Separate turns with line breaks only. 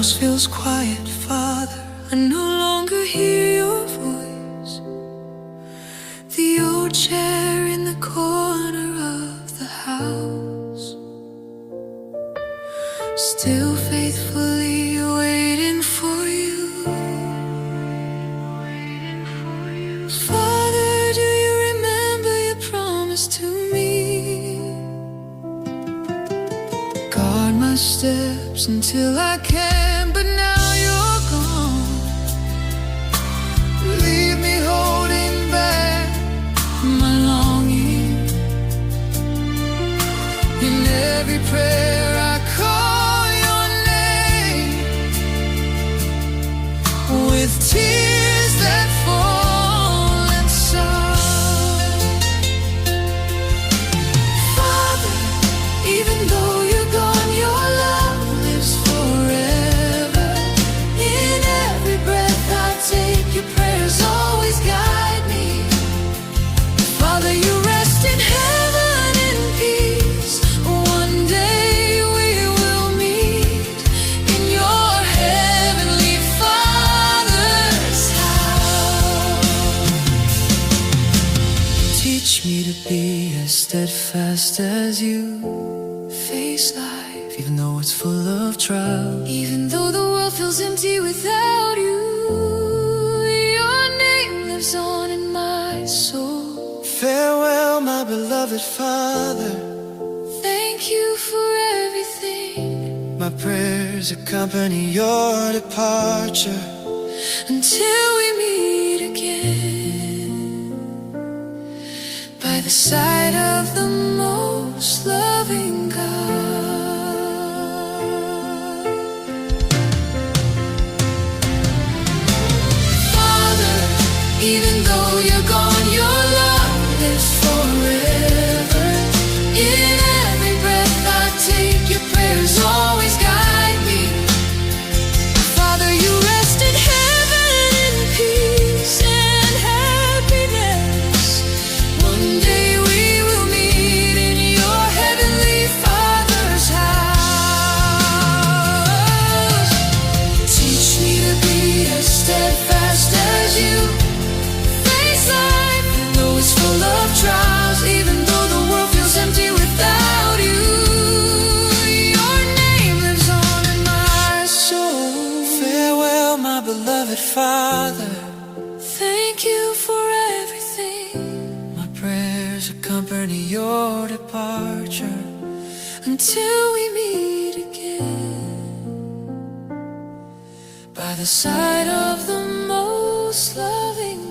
house feels quiet, Father. I no longer hear your voice. The old chair in the corner of the house, still faithfully waiting for you. Father, do you remember your promise to me? Guard my steps until I can, but now you're gone. Leave me holding back my longing. In every prayer I call your name, with tears that fall inside. Father, even though you're gone, your love lives forever. In every breath I take, your prayers always guide me. Father, you rest in heaven in peace. One day we will meet in your heavenly Father's house. Teach me to be as steadfast as you. Face life, even though it's full of trials. Even though the world feels empty without you, your name lives on in my soul. Farewell, my beloved Father. Thank you for everything. My prayers accompany your departure until we meet again, by the side of the most loving God. Father, even though you're gone, your love lives forever. In every breath I take, your prayers always guide me. Father, you rest in heaven in peace and happiness. One day we will meet in your heavenly Father's house. Teach me to be as steadfast as you. Face life, though it's full of trials. Even though the world feels empty without you, your name lives on in my soul. Farewell, my beloved Father. Thank you for everything. My prayers accompany your departure until we meet again, by the side of the most loving